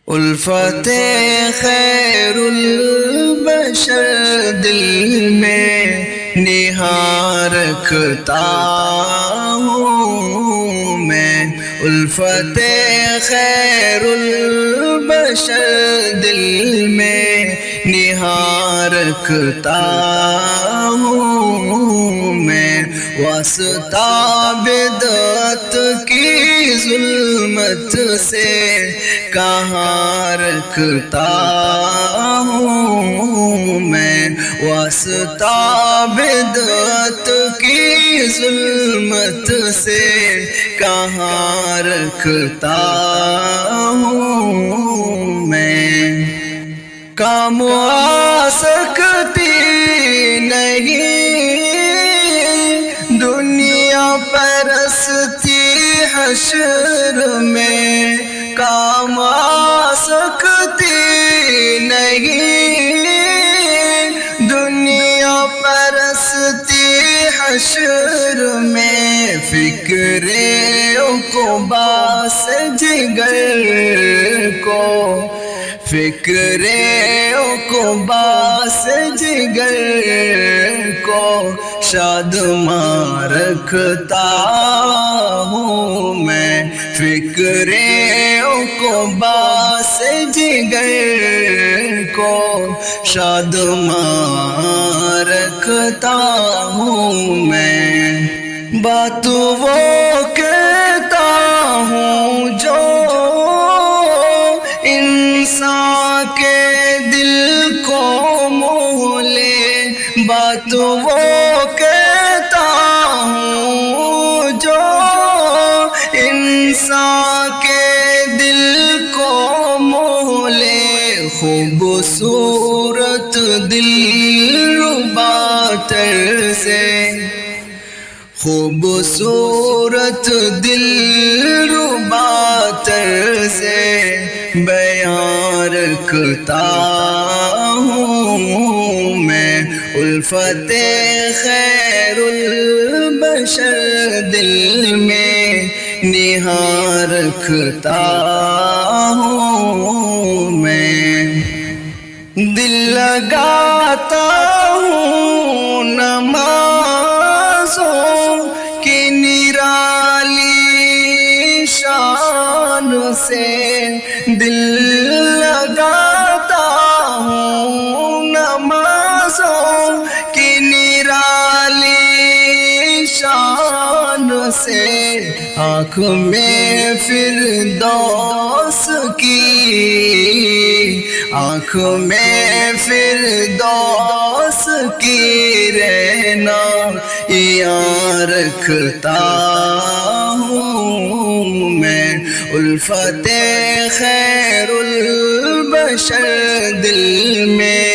الفت خیر البشر دل میں نہاں رکھتا ہوں میں، الفت خیر البشر دل میں نہاں رکھتا ہوں میں، واسطہ بدعت کی ظلمت سے کہاں رکھتا ہوں میں، واسطہ بدعت کی ظلمت سے کہاں رکھتا ہوں میں۔ کام آ سکتی نہیں دنیا پرستی حشر میں، کام آ سکتی نہیں دنیا پرستی حشر میں، فکر عقبیٰ سے جگر کو، فکر عقبیٰ سے جگر کو شادماں رکھتا ہوں میں، فکر عقبیٰ سے جگر کو شادماں رکھتا ہوں میں۔ بات وہ کہتا ہوں جو انسان کے دل کو موہ لے، بات وہ کہتا ہوں جو انسان کے دل کو موہ لے، خوبصورت دلربا طرزِ خوبصورت دلربا طرزِ بیان رکھتا ہوں میں، الفت خیر البشر دل میں نہاں رکھتا ہوں میں۔ دل لگاتا ہوں نمازوں کی نرالی شان سے، دل لگاتا ہوں نمازوں کی نرالی شان سے، آنکھ میں فردوس کی، آنکھ میں فردوس کی رہنا یہاں رکھتا ہوں میں، الفت خیر البشر دل میں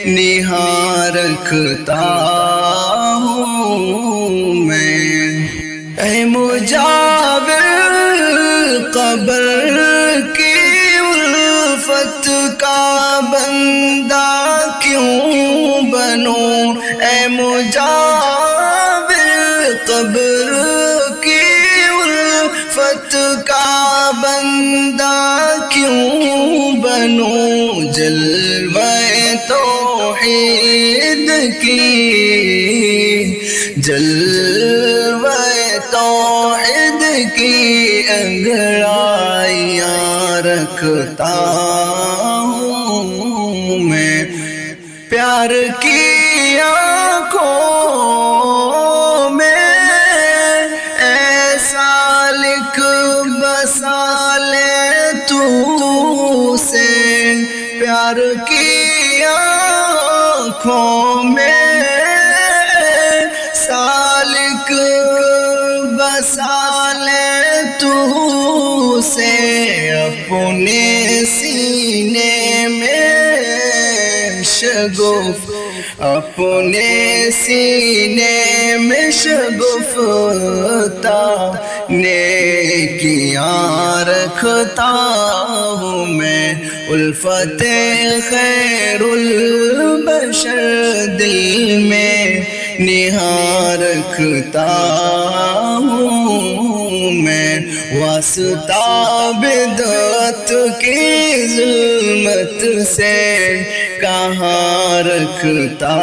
نہاں رکھتا ہوں میں۔ اے مجاور قبر کی الفت کا بندہ کیوں بنوں، اے مجاور قبر کی الفت کا بندہ کیوں بنوں، جلوہ توحید کی، جلوہ توحید کی انگڑائیاں رکھتا ہوں میں، پیار کی آنکھوں میں ایسا لکھ بسا لے تو سے، پیار کی آنکھوں میں سالک بسا لے تو سے، اپنے سینے میں شگوف، اپنے سینے میں شگفتہ نیکیاں رکھتا ہوں میں، الفت خیر البشر دل میں نہاں رکھتا ہوں میں، واسطہ بدعت کی ظلمت سے کہاں رکھتا